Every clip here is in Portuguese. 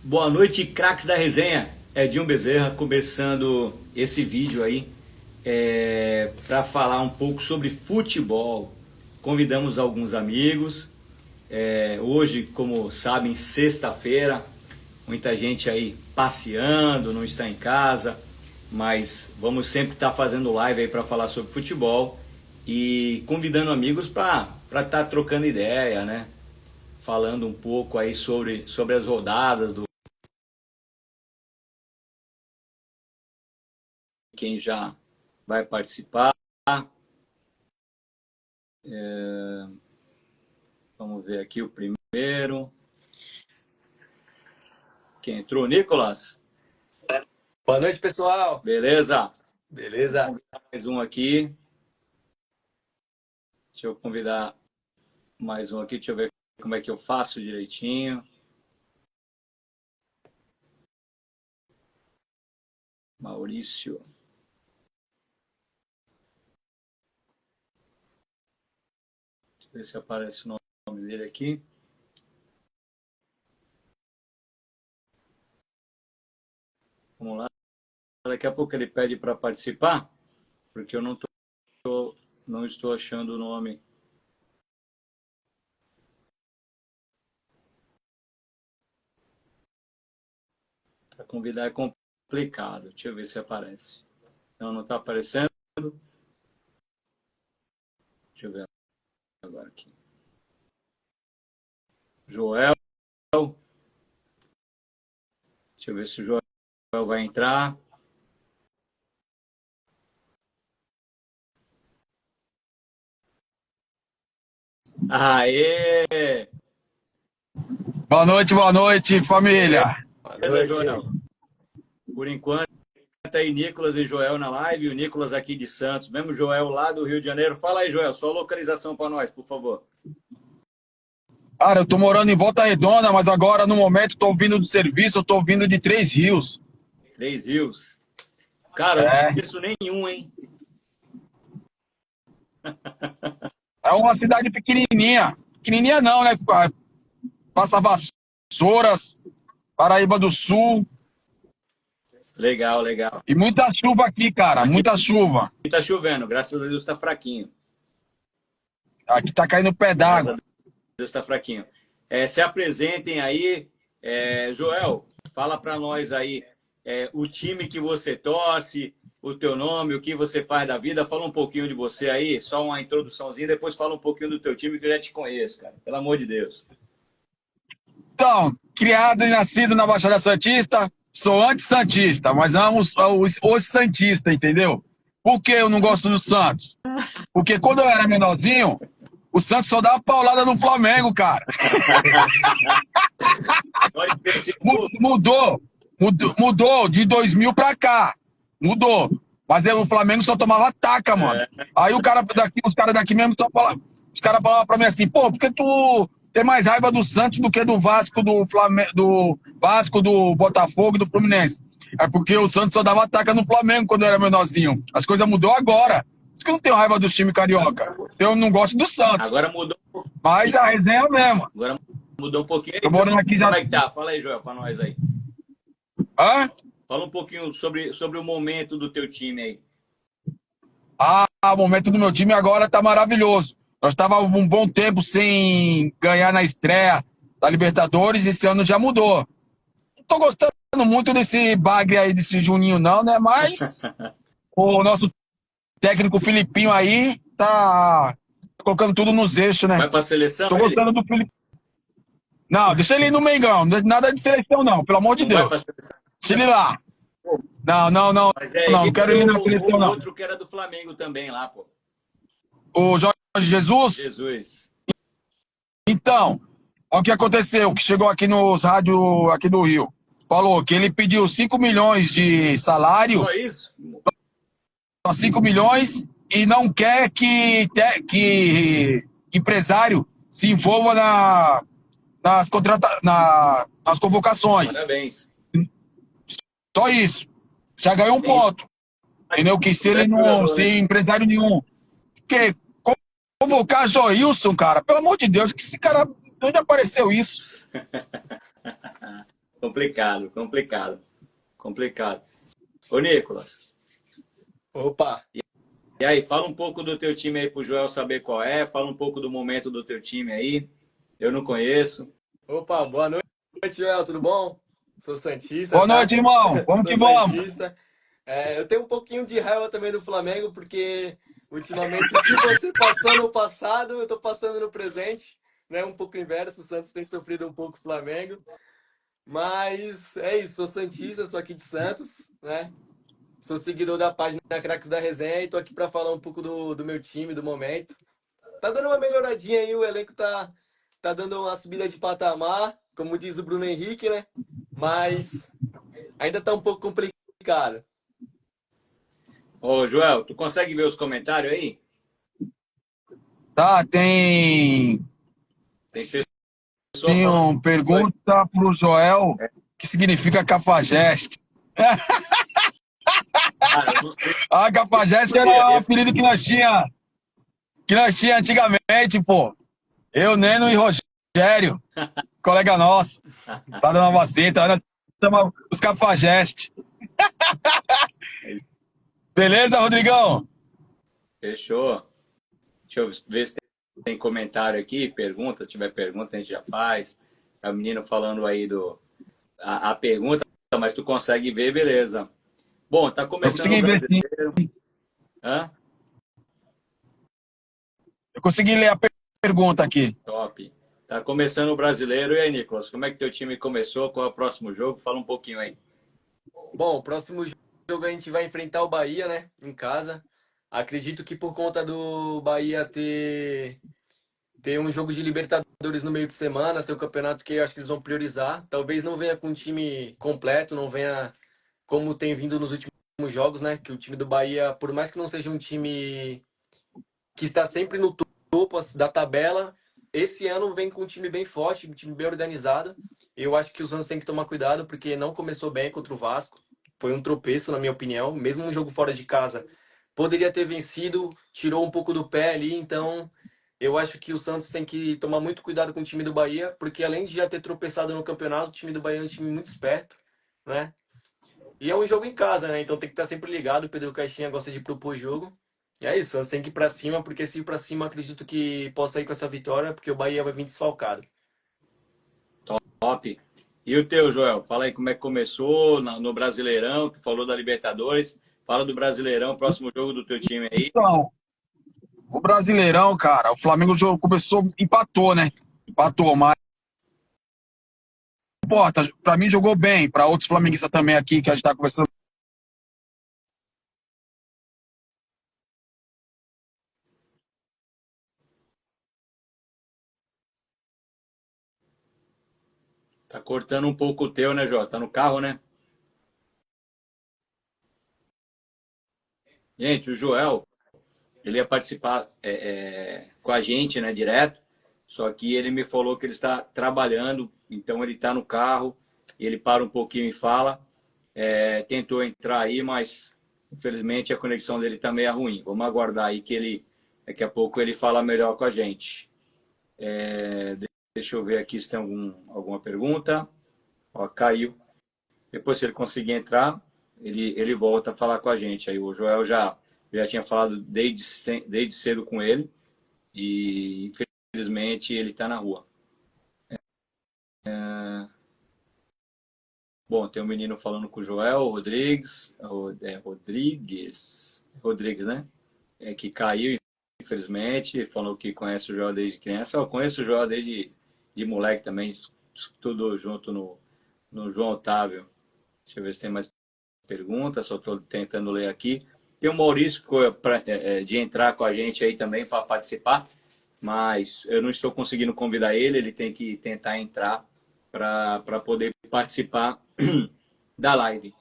Boa noite, craques da resenha. Edinho Bezerra, começando esse vídeo aí para falar um pouco sobre futebol. Convidamos alguns amigos. Hoje, como sabem, sexta-feira, muita gente aí passeando, não está em casa, mas vamos sempre estar fazendo live aí para falar sobre futebol e convidando amigos para estar trocando ideia, né? Falando um pouco aí sobre as rodadas do quem já vai participar. Vamos ver aqui o primeiro. Quem entrou? Nicolas? Boa noite, pessoal. Beleza? Beleza? Mais um aqui. Deixa eu convidar mais um aqui. Deixa eu ver como é que eu faço direitinho. Maurício. Deixa eu ver se aparece o nome dele aqui. Vamos lá. Daqui a pouco ele pede para participar, porque eu não estou achando o nome. Para convidar é complicado. Deixa eu ver se aparece. Não está aparecendo. Deixa eu ver agora aqui. Joel. Deixa eu ver se o Joel vai entrar. Aê! Boa noite, família. Boa Beleza, noite. Joel? Por enquanto, tá aí Nicolas e Joel na live. O Nicolas aqui de Santos, mesmo Joel lá do Rio de Janeiro. Fala aí, Joel, só localização para nós, por favor. Cara, eu tô morando em Volta Redonda, mas agora, no momento, tô vindo do serviço, eu tô vindo de Três Rios. Três Rios. Cara, eu não É, conheço nenhum, hein? é uma cidade pequenininha. Pequenininha não, né? Passa Vassouras, Paraíba do Sul. Legal, legal. E muita chuva aqui, cara, Aqui muita chuva. tá chovendo, graças a Deus tá fraquinho. Aqui tá caindo pé Graças a d'água. Deus tá fraquinho. Se apresentem aí. Joel, fala para nós aí o time que você torce, o teu nome, o que você faz da vida. Fala um pouquinho de você aí, só uma introduçãozinha, depois fala um pouquinho do teu time que eu já te conheço, cara. Pelo amor de Deus. Então, criado e nascido na Baixada Santista, sou anti-santista, mas amo os santistas, entendeu? Por que eu não gosto do Santos? Porque quando eu era menorzinho, o Santos só dava paulada no Flamengo, cara. Pode perder. Mudou de 2000 pra cá. Mudou. Mas o Flamengo só tomava taca, mano. Aí os caras daqui mesmo os caras falavam pra mim assim, pô, por que tu tem mais raiva do Santos do que do Vasco, do Vasco, do Botafogo e do Fluminense? É porque o Santos só dava taca no Flamengo quando eu era menorzinho. As coisas mudou agora. Por isso que eu não tenho raiva dos times carioca. Eu não gosto do Santos. Agora mudou um pouquinho. Mas a resenha é a mesma. Agora mudou um pouquinho. Tô morando aqui já. Como é que tá? Fala aí, Joel, para nós aí. Hã? Fala um pouquinho sobre o momento do teu time aí. O momento do meu time agora tá maravilhoso. Nós estávamos um bom tempo sem ganhar na estreia da Libertadores e esse ano já mudou. Não tô gostando muito desse bagre aí, desse Juninho não, né? Mas o nosso técnico Filipinho aí tá colocando tudo nos eixos, né? Vai pra seleção Tô ele? gostando do Filipinho. Não, deixa ele ir no Mengão. Nada de seleção não, pelo amor de Não vai pra Deus. seleção. Deixa ele lá. Não, Mas não quero ele na seleção o não. outro que era do Flamengo também lá, pô. O Jorge Jesus. Jesus. Então, olha o que aconteceu, que chegou aqui nos rádios aqui do Rio. Falou que ele pediu 5 milhões de salário, Só isso? 5 milhões, e não quer que empresário se envolva nas convocações. Parabéns. Só isso. Já ganhou um ponto. Entendeu? Que se ele não ser empresário nenhum. Porque convocar Joilson, cara, pelo amor de Deus, que esse cara. Onde apareceu isso? complicado, complicado, complicado. Ô, Nicolas, Opa! e aí, fala um pouco do teu time aí pro Joel saber qual é, fala um pouco do momento do teu time aí. Eu não conheço. Opa, boa noite, Joel, tudo bom? Sou Santista, Boa tá? noite, irmão. Vamos Sou que vamos. Santista. Eu tenho um pouquinho de raiva também do Flamengo, porque ultimamente o que você passou no passado, eu tô passando no presente, né? Um pouco inverso, o Santos tem sofrido um pouco o Flamengo. Mas é isso, sou Santista, sou aqui de Santos, né? Sou seguidor da página Craques da Resenha e tô aqui para falar um pouco do meu time, do momento. Tá dando uma melhoradinha aí, o elenco tá dando uma subida de patamar, como diz o Bruno Henrique, né? Mas ainda tá um pouco complicado. Ô, Joel, tu consegue ver os comentários aí? Tá, tem, Tem pessoa tem falando. uma pergunta pro Joel, que significa cafajeste. Cara, eu não sei Ah, cafajeste era um apelido que nós tinha antigamente, pô. Eu, Neno e Rogério, colega nosso, lá da Nova Center, nós chama os cafajeste. Beleza, Rodrigão? Fechou. Deixa eu ver se tem comentário aqui, pergunta. Se tiver pergunta, a gente já faz. É o menino falando aí a pergunta, mas tu consegue ver, beleza. Bom, tá Eu começando consegui o ver sim. brasileiro. Hã? Eu consegui ler a pergunta aqui. Top. Tá começando o brasileiro. E aí, Nicolas, como é que teu time começou? Qual é o próximo jogo? Fala um pouquinho aí. Bom, o próximo jogo a gente vai enfrentar o Bahia, né? Em casa. Acredito que por conta do Bahia ter um jogo de Libertadores no meio de semana, ser o campeonato que eu acho que eles vão priorizar. Talvez não venha com um time completo, não venha como tem vindo nos últimos jogos, né? Que o time do Bahia, por mais que não seja um time que está sempre no topo da tabela, esse ano vem com um time bem forte, um time bem organizado. Eu acho que os Santos têm que tomar cuidado, porque não começou bem contra o Vasco. Foi um tropeço, na minha opinião. Mesmo um jogo fora de casa, poderia ter vencido, tirou um pouco do pé ali. Então, eu acho que o Santos tem que tomar muito cuidado com o time do Bahia, porque além de já ter tropeçado no campeonato, o time do Bahia é um time muito esperto, né? E é um jogo em casa, né? Então tem que estar sempre ligado. O Pedro Caixinha gosta de propor jogo. E é isso, nós tem que ir pra cima, porque se ir pra cima, acredito que possa ir com essa vitória, porque o Bahia vai vir desfalcado. Top. E o teu, Joel? Fala aí como é que começou no Brasileirão. Tu falou da Libertadores. Fala do Brasileirão, próximo jogo do teu time aí. Então, o Brasileirão, cara, o Flamengo começou, empatou, né? Empatou, mas não importa. Pra mim jogou bem, pra outros flamenguistas também aqui, que a gente tá conversando. Tá cortando um pouco o teu, né, Joel? Tá no carro, né? Gente, o Joel, ele ia participar com a gente, né, direto. Só que ele me falou que ele está trabalhando, então ele está no carro e ele para um pouquinho e fala. Tentou entrar aí, mas infelizmente a conexão dele está meio ruim. Vamos aguardar aí que ele daqui a pouco ele fala melhor com a gente. Deixa eu ver aqui se tem alguma pergunta. Ó, caiu. Depois, se ele conseguir entrar, ele volta a falar com a gente. Aí o Joel já tinha falado desde cedo com ele e infelizmente ele está na rua. Bom, tem um menino falando com o Joel Rodrigues, Rodrigues, né? Que caiu, infelizmente, falou que conhece o Joel desde criança. Eu conheço o Joel desde de moleque também, estudou junto no João Otávio. Deixa eu ver se tem mais perguntas, só estou tentando ler aqui. Tem o Maurício de entrar com a gente aí também para participar, mas eu não estou conseguindo convidar ele, ele tem que tentar entrar para poder participar da live.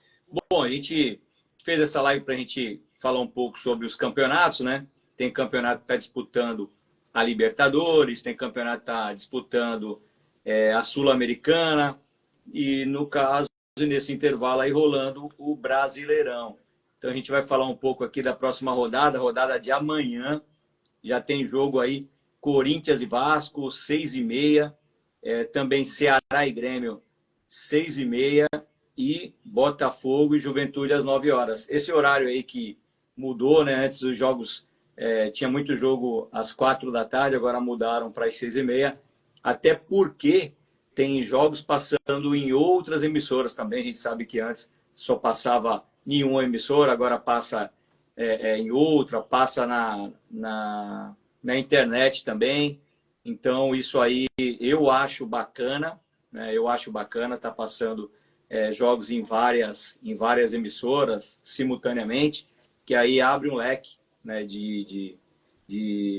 Bom, a gente fez essa live para a gente falar um pouco sobre os campeonatos, né? Tem campeonato que está disputando a Libertadores, tem campeonato que está disputando a Sul-Americana e, no caso, nesse intervalo aí rolando o Brasileirão. Então a gente vai falar um pouco aqui da próxima rodada de amanhã. Já tem jogo aí, Corinthians e Vasco, 6h30. Também Ceará e Grêmio 6h30 e Botafogo e Juventude às 9 horas. Esse horário aí que mudou, né? Antes os jogos, tinha muito jogo às 4 da tarde, agora mudaram para as 6h30, até porque tem jogos passando em outras emissoras também. A gente sabe que antes só passava em uma emissora, agora passa em outra, passa na internet também. Então, isso aí eu acho bacana, né? Eu acho bacana estar passando jogos em várias emissoras simultaneamente, que aí abre um leque, né,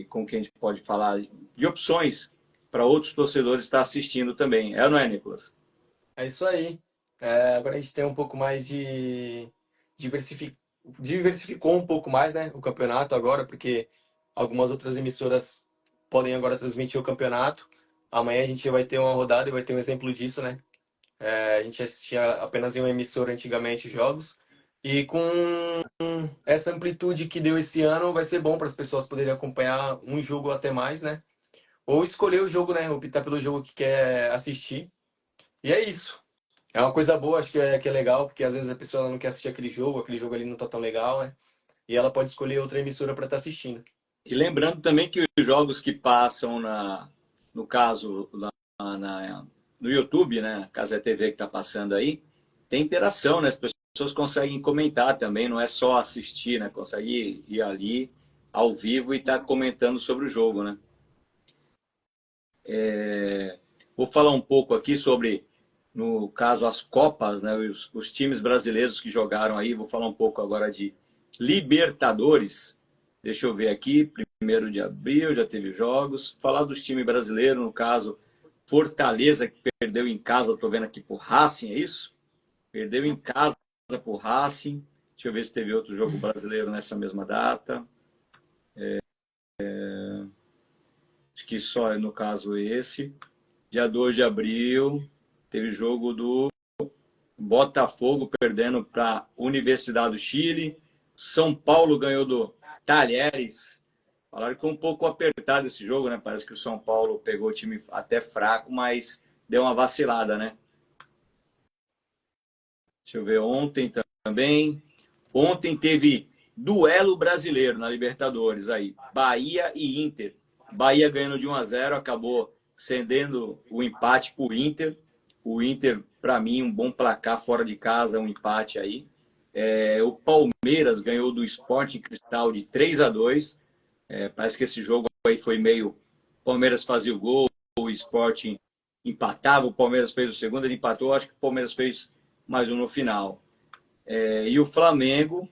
como que a gente pode falar, de opções para outros torcedores estar assistindo também. Não é, Nicolas? É isso aí. Agora a gente tem um pouco mais de diversificou um pouco mais, né, o campeonato agora, porque algumas outras emissoras podem agora transmitir o campeonato. Amanhã a gente vai ter uma rodada e vai ter um exemplo disso, né? A gente assistia apenas em uma emissora antigamente os jogos. E com essa amplitude que deu esse ano, vai ser bom para as pessoas poderem acompanhar um jogo até mais, né? Ou escolher o jogo, né? Optar pelo jogo que quer assistir. E é isso. É uma coisa boa, acho que é legal, porque às vezes a pessoa não quer assistir aquele jogo ali não tá tão legal, né? E ela pode escolher outra emissora para estar assistindo. E lembrando também que os jogos que passam no caso, no YouTube, né? Casa TV que está passando aí, tem interação, né? As pessoas conseguem comentar também, não é só assistir, né? Consegue ir ali ao vivo e estar comentando sobre o jogo, né? Vou falar um pouco aqui sobre, no caso, as Copas, né? Os times brasileiros que jogaram aí. Vou falar um pouco agora de Libertadores. Deixa eu ver aqui, 1º de abril, já teve jogos. Falar dos times brasileiros, no caso, Fortaleza, que perdeu em casa, estou vendo aqui por Racing, é isso? Perdeu em casa por Racing. Deixa eu ver se teve outro jogo brasileiro nessa mesma data. Acho que só no caso esse. Dia 2 de abril, teve jogo do Botafogo perdendo para a Universidade do Chile. São Paulo ganhou do Talheres. Falaram que foi um pouco apertado esse jogo, né? Parece que o São Paulo pegou o time até fraco, mas deu uma vacilada, né? Deixa eu ver, ontem também. Ontem teve duelo brasileiro na Libertadores aí. Bahia e Inter. Bahia ganhando de 1-0, acabou cedendo o empate para o Inter. O Inter, para mim, um bom placar fora de casa, um empate aí. O Palmeiras ganhou do Sporting Cristal de 3-2. Parece que esse jogo aí foi meio... O Palmeiras fazia o gol, o Sporting empatava, o Palmeiras fez o segundo, ele empatou, acho que o Palmeiras fez mais um no final. E o Flamengo,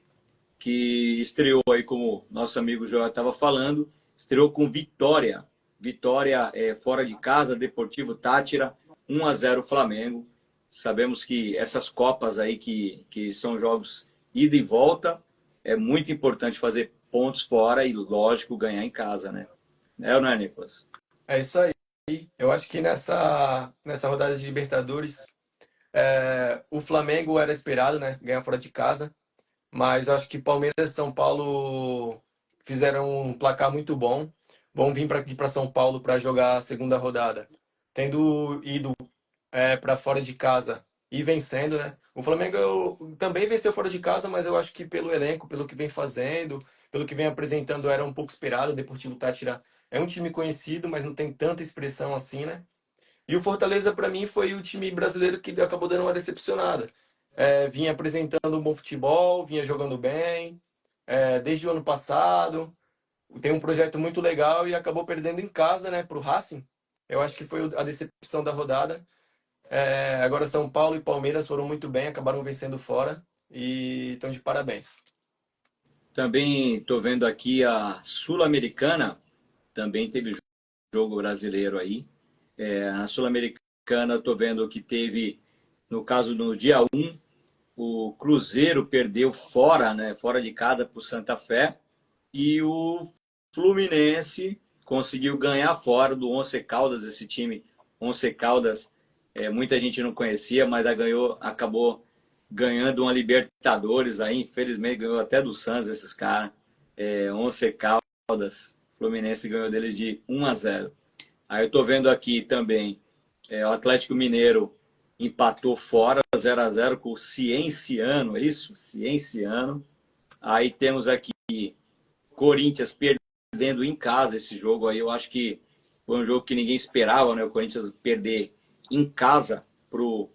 que estreou aí, como nosso amigo Joel estava falando, estreou com vitória. Vitória fora de casa, Deportivo Táchira, 1-0 Flamengo. Sabemos que essas Copas aí, que são jogos ida e volta, é muito importante fazer pontos fora e, lógico, ganhar em casa, né? Ou não é, Nicolas? É isso aí. Eu acho que nessa rodada de Libertadores, o Flamengo era esperado, né? Ganhar fora de casa. Mas eu acho que Palmeiras e São Paulo fizeram um placar muito bom. Vão vir para aqui para São Paulo para jogar a segunda rodada. Tendo ido para fora de casa e vencendo, né? O Flamengo também venceu fora de casa, mas eu acho que pelo elenco, pelo que vem fazendo, pelo que vem apresentando, era um pouco esperado. O Deportivo Táchira é um time conhecido, mas não tem tanta expressão assim, né? E o Fortaleza, para mim, foi o time brasileiro que acabou dando uma decepcionada. Vinha apresentando um bom futebol, vinha jogando bem, desde o ano passado. Tem um projeto muito legal e acabou perdendo em casa, né, para o Racing. Eu acho que foi a decepção da rodada. Agora São Paulo e Palmeiras foram muito bem, acabaram vencendo fora e estão de parabéns. Também estou vendo aqui a Sul-Americana, também teve jogo brasileiro aí. Na Sul-Americana, estou vendo que teve, no caso, no dia 1, o Cruzeiro perdeu fora, né, fora de casa para o Santa Fé, e o Fluminense conseguiu ganhar fora do Once Caldas, esse time Once Caldas, muita gente não conhecia, mas acabou ganhando uma Libertadores aí, infelizmente ganhou até do Santos esses caras. Once Caldas, Fluminense ganhou deles de 1-0. Aí eu tô vendo aqui também o Atlético Mineiro empatou fora 0-0 com o Cienciano, é isso? Cienciano. Aí temos aqui Corinthians perdendo em casa esse jogo aí. Eu acho que foi um jogo que ninguém esperava, né? O Corinthians perder em casa pro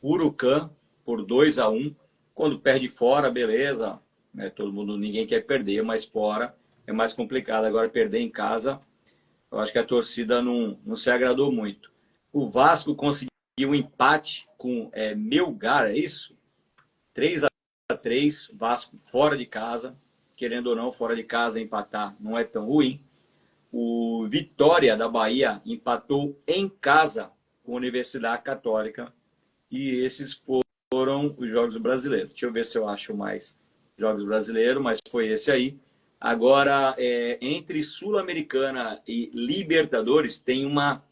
Huracan por 2-1. Quando perde fora, beleza, né? Todo mundo, ninguém quer perder, mas fora é mais complicado. Agora perder em casa, eu acho que a torcida não se agradou muito. O Vasco conseguiu um empate com Melgar, é isso? 3-3, Vasco fora de casa. Querendo ou não, fora de casa empatar não é tão ruim. O Vitória da Bahia empatou em casa com a Universidade Católica. E esses foram os jogos brasileiros. Deixa eu ver se eu acho mais jogos brasileiros, mas foi esse aí. Agora, entre Sul-Americana e Libertadores tem uma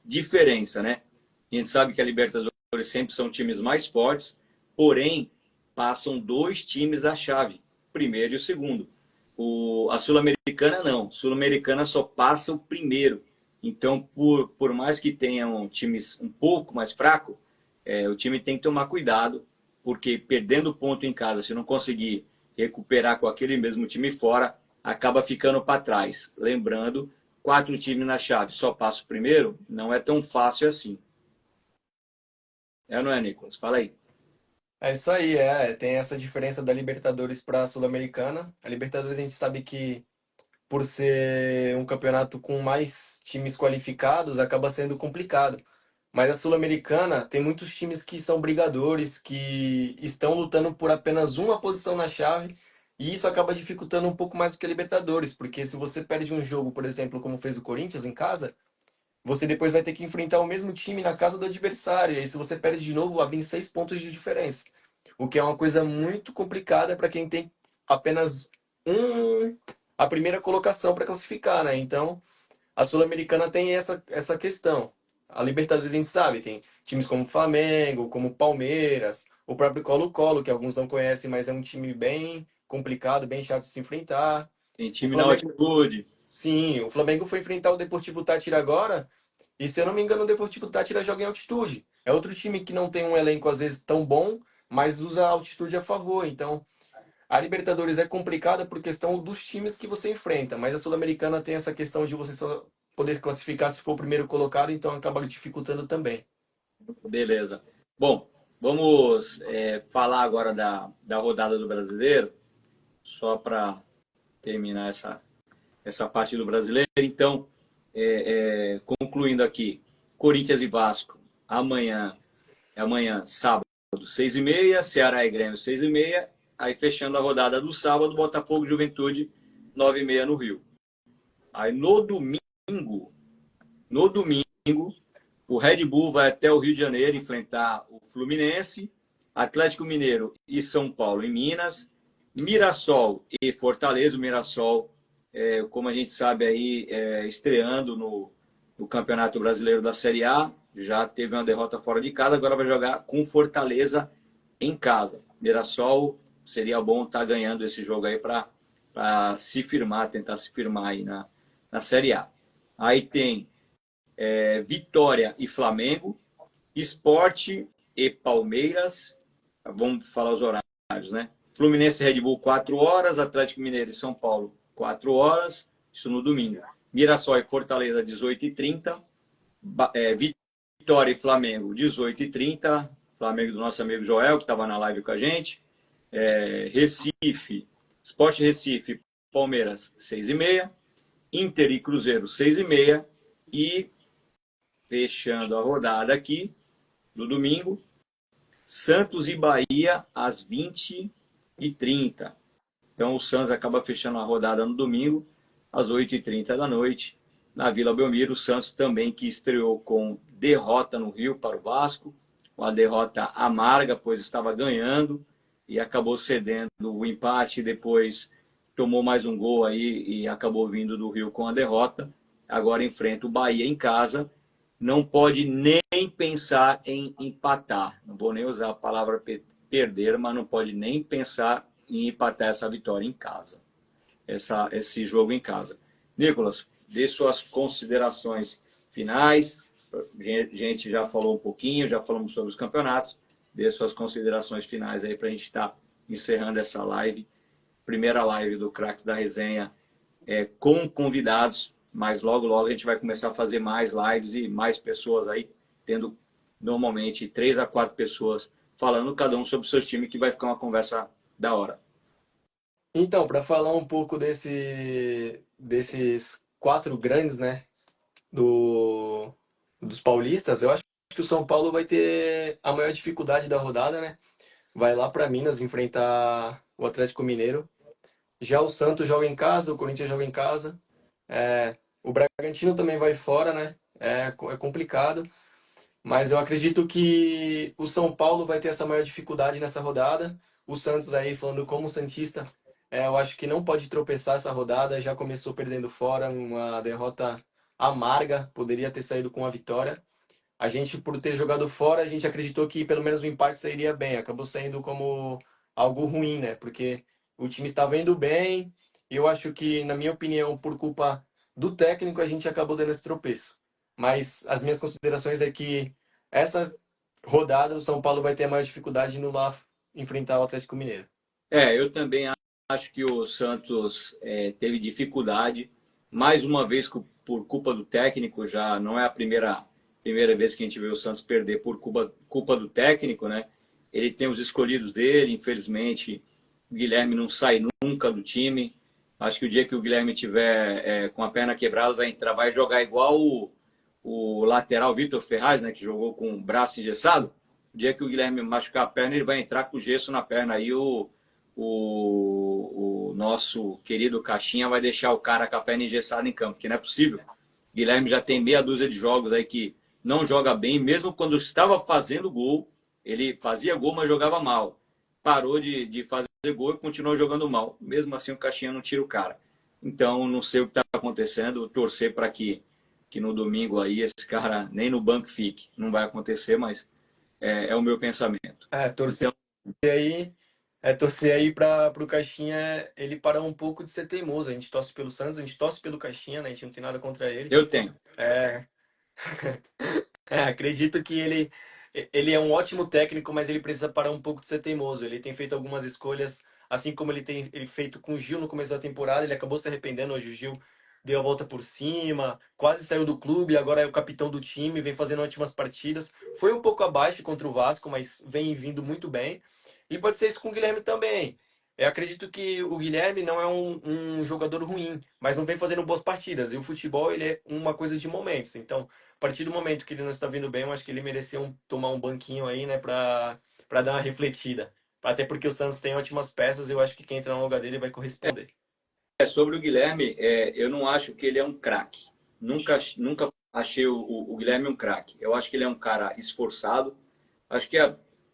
diferença, né? A gente sabe que a Libertadores sempre são times mais fortes, porém, passam 2 times da chave, o primeiro e o segundo. A Sul-Americana não, Sul-Americana só passa o primeiro. Então, por mais que tenham times um pouco mais fracos, o time tem que tomar cuidado, porque perdendo ponto em casa, se não conseguir recuperar com aquele mesmo time fora, acaba ficando para trás. Lembrando, 4 times na chave, só passa o primeiro, não é tão fácil assim. Não é, Nicolas? Fala aí. É isso aí, tem essa diferença da Libertadores para a Sul-Americana. A Libertadores a gente sabe que, por ser um campeonato com mais times qualificados, acaba sendo complicado. Mas a Sul-Americana tem muitos times que são brigadores, que estão lutando por apenas uma posição na chave, e isso acaba dificultando um pouco mais do que a Libertadores, porque se você perde um jogo, por exemplo, como fez o Corinthians em casa, você depois vai ter que enfrentar o mesmo time na casa do adversário, e aí se você perde de novo, abrem 6 pontos de diferença. O que é uma coisa muito complicada para quem tem apenas a primeira colocação para classificar, né? Então, a Sul-Americana tem essa questão. A Libertadores a gente sabe, tem times como Flamengo, como Palmeiras, o próprio Colo-Colo, que alguns não conhecem, mas é um time bem complicado, bem chato de se enfrentar. Tem O time na Flamengo, altitude. sim, o Flamengo foi enfrentar o Deportivo Táchira agora, e se eu não me engano, o Deportivo Táchira joga em altitude. É outro time que não tem um elenco às vezes tão bom, mas usa a altitude a favor. Então, a Libertadores é complicada por questão dos times que você enfrenta, mas a Sul-Americana tem essa questão de você só poder classificar se for o primeiro colocado, então acaba dificultando também. Beleza. Bom, vamos falar agora da rodada do Brasileiro, só para terminar essa parte do Brasileiro. Então, concluindo aqui, Corinthians e Vasco, amanhã sábado, 6h30, Ceará e Grêmio, 6h30, aí fechando a rodada do sábado, Botafogo e Juventude, 9h30 no Rio. Aí no domingo, o Red Bull vai até o Rio de Janeiro enfrentar o Fluminense, Atlético Mineiro e São Paulo em Minas, Mirassol e Fortaleza. O Mirassol, como a gente sabe aí, estreando no Campeonato Brasileiro da Série A, já teve uma derrota fora de casa, agora vai jogar com Fortaleza em casa. Mirassol, seria bom estar ganhando esse jogo aí para se firmar, tentar se firmar aí na Série A. Aí tem Vitória e Flamengo, Sport e Palmeiras. Vamos falar os horários, né? Fluminense e Red Bull, 4 horas. Atlético Mineiro e São Paulo, 4 horas. Isso no domingo. Mirassol e Fortaleza, 18h30. Vitória e Flamengo, 18h30. Flamengo do nosso amigo Joel, que estava na live com a gente. Recife, Sport Recife, Palmeiras, 6h30. Inter e Cruzeiro, 6h30. E fechando a rodada aqui, no domingo, Santos e Bahia, às 20h30. Então o Santos acaba fechando a rodada no domingo, às 8h30 da noite, na Vila Belmiro. O Santos também, que estreou com derrota no Rio para o Vasco, uma derrota amarga, pois estava ganhando e acabou cedendo o empate, depois tomou mais um gol aí e acabou vindo do Rio com a derrota. Agora enfrenta o Bahia em casa. Não pode nem pensar em empatar. Não vou nem usar a palavra perder, mas não pode nem pensar em empatar essa vitória em casa. Esse jogo em casa. Nicolas, dê suas considerações finais, A gente já falou um pouquinho, já falamos sobre os campeonatos. Dê suas considerações finais aí para a gente estar encerrando essa live. Primeira live do Craques da Resenha com convidados, mas logo, logo a gente vai começar a fazer mais lives e mais pessoas aí, tendo normalmente 3 a 4 pessoas falando cada um sobre os seus times, que vai ficar uma conversa da hora. Então, para falar um pouco desses quatro grandes, né, dos paulistas, eu acho que o São Paulo vai ter a maior dificuldade da rodada, né? Vai lá para Minas enfrentar o Atlético Mineiro. Já o Santos joga em casa, o Corinthians joga em casa. O Bragantino também vai fora, né? É complicado. Mas eu acredito que o São Paulo vai ter essa maior dificuldade nessa rodada. O Santos aí, falando como Santista, eu acho que não pode tropeçar essa rodada. Já começou perdendo fora, uma derrota amarga, poderia ter saído com a vitória. A gente, por ter jogado fora, a gente acreditou que pelo menos o empate sairia bem. Acabou saindo como algo ruim, né? Porque o time estava indo bem e eu acho que, na minha opinião, por culpa do técnico, a gente acabou dando esse tropeço. Mas as minhas considerações é que essa rodada o São Paulo vai ter a maior dificuldade no lá enfrentar o Atlético Mineiro. Eu também acho que o Santos teve dificuldade, mais uma vez por culpa do técnico, já não é a primeira vez que a gente vê o Santos perder por culpa do técnico, né? Ele tem os escolhidos dele, infelizmente o Guilherme não sai nunca do time. Acho que o dia que o Guilherme tiver com a perna quebrada vai jogar igual o lateral Vitor Ferraz, né, que jogou com o braço engessado. O dia que o Guilherme machucar a perna, ele vai entrar com gesso na perna. Aí o nosso querido Caixinha vai deixar o cara com a perna engessada em campo, porque não é possível. O Guilherme já tem meia dúzia de jogos aí que não joga bem, mesmo quando estava fazendo gol, ele fazia gol, mas jogava mal. Parou de fazer gol e continuou jogando mal. Mesmo assim, o Caixinha não tira o cara. Então, não sei o que está acontecendo. Torcer para que no domingo aí esse cara nem no banco fique. Não vai acontecer, mas é o meu pensamento. Torcer Então, aí torcer aí para o Caixinha ele parar um pouco de ser teimoso. A gente torce pelo Santos, a gente torce pelo Caixinha, né? A gente não tem nada contra ele. eu tenho. É, acredito que ele é um ótimo técnico, mas ele precisa parar um pouco de ser teimoso. Ele tem feito algumas escolhas, assim como ele feito com o Gil no começo da temporada, ele acabou se arrependendo. Hoje o Gil deu a volta por cima, quase saiu do clube, agora é o capitão do time, vem fazendo ótimas partidas. Foi um pouco abaixo contra o Vasco, mas vem vindo muito bem. E pode ser isso com o Guilherme também. Eu acredito que o Guilherme não é um jogador ruim, mas não vem fazendo boas partidas. E o futebol ele é uma coisa de momentos. Então, a partir do momento que ele não está vindo bem, eu acho que ele merecia tomar um banquinho aí, né, para dar uma refletida. Até porque o Santos tem ótimas peças, eu acho que quem entra no lugar dele vai corresponder. Sobre o Guilherme, eu não acho que ele é um craque. Nunca achei o Guilherme um craque. Eu acho que ele é um cara esforçado. Acho que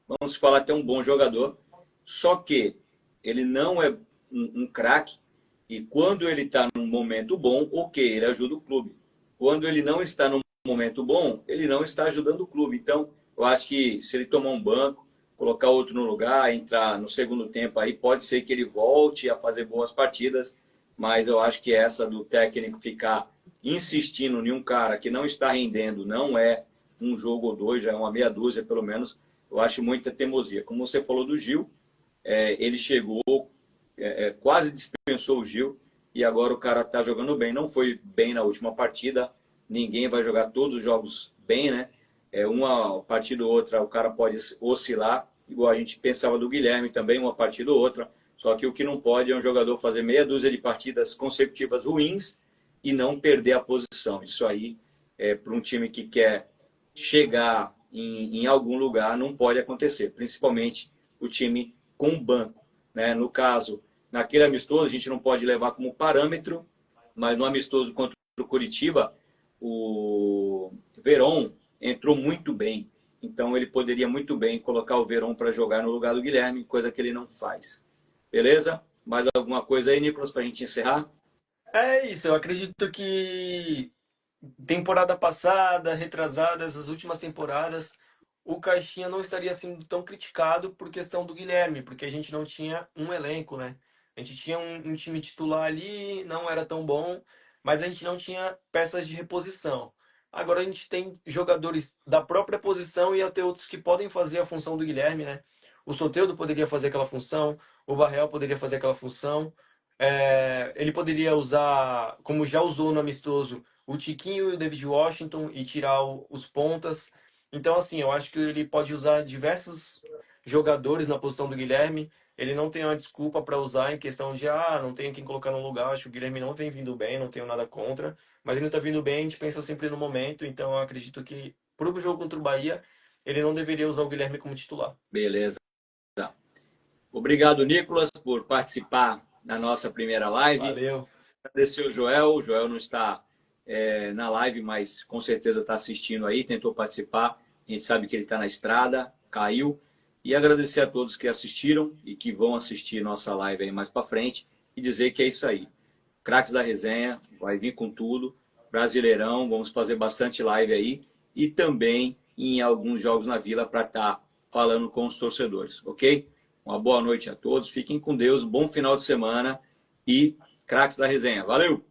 vamos falar até um bom jogador. Só que ele não é um craque. E quando ele está num momento bom, ok, ele ajuda o clube. Quando ele não está num momento bom, ele não está ajudando o clube. Então, eu acho que se ele tomar um banco, colocar outro no lugar, entrar no segundo tempo aí, pode ser que ele volte a fazer boas partidas, mas eu acho que essa do técnico ficar insistindo em um cara que não está rendendo, não é um jogo ou dois, já é uma meia dúzia pelo menos, eu acho muita teimosia. Como você falou do Gil, ele chegou, quase dispensou o Gil, e agora o cara está jogando bem. Não foi bem na última partida, ninguém vai jogar todos os jogos bem, né? Uma partida ou outra o cara pode oscilar, igual a gente pensava do Guilherme também, uma partida ou outra. Só que o que não pode é um jogador fazer meia dúzia de partidas consecutivas ruins e não perder a posição. Isso aí, para um time que quer chegar em algum lugar, não pode acontecer. Principalmente o time com banco, né? No caso, naquele amistoso, a gente não pode levar como parâmetro, mas no amistoso contra o Curitiba, o Veron entrou muito bem. Então ele poderia muito bem colocar o Veron para jogar no lugar do Guilherme, coisa que ele não faz. Beleza? Mais alguma coisa aí, Nicolas, para a gente encerrar? É isso, eu acredito que temporada passada, retrasada, essas últimas temporadas, o Caixinha não estaria sendo tão criticado por questão do Guilherme, porque a gente não tinha um elenco, né? A gente tinha um time titular ali, não era tão bom, mas a gente não tinha peças de reposição. Agora a gente tem jogadores da própria posição e até outros que podem fazer a função do Guilherme, né? O Soteldo poderia fazer aquela função, o Barreal poderia fazer aquela função. Ele poderia usar, como já usou no amistoso, o Tiquinho e o David Washington e tirar os pontas. Então, assim, eu acho que ele pode usar diversos jogadores na posição do Guilherme. Ele não tem uma desculpa para usar em questão de, não tenho quem colocar no lugar. Acho que o Guilherme não vem vindo bem, não tenho nada contra. Mas ele não tá vindo bem, a gente pensa sempre no momento. Então, eu acredito que pro jogo contra o Bahia, ele não deveria usar o Guilherme como titular. Beleza. Obrigado, Nicolas, por participar da nossa primeira live. Valeu. Agradecer o Joel. O Joel não está na live, mas com certeza está assistindo aí, tentou participar. A gente sabe que ele está na estrada, caiu. E agradecer a todos que assistiram e que vão assistir nossa live aí mais para frente e dizer que é isso aí. Craques da Resenha vai vir com tudo. Brasileirão, vamos fazer bastante live aí e também em alguns jogos na Vila para estar falando com os torcedores, ok? Uma boa noite a todos, fiquem com Deus, bom final de semana e Craques da Resenha. Valeu!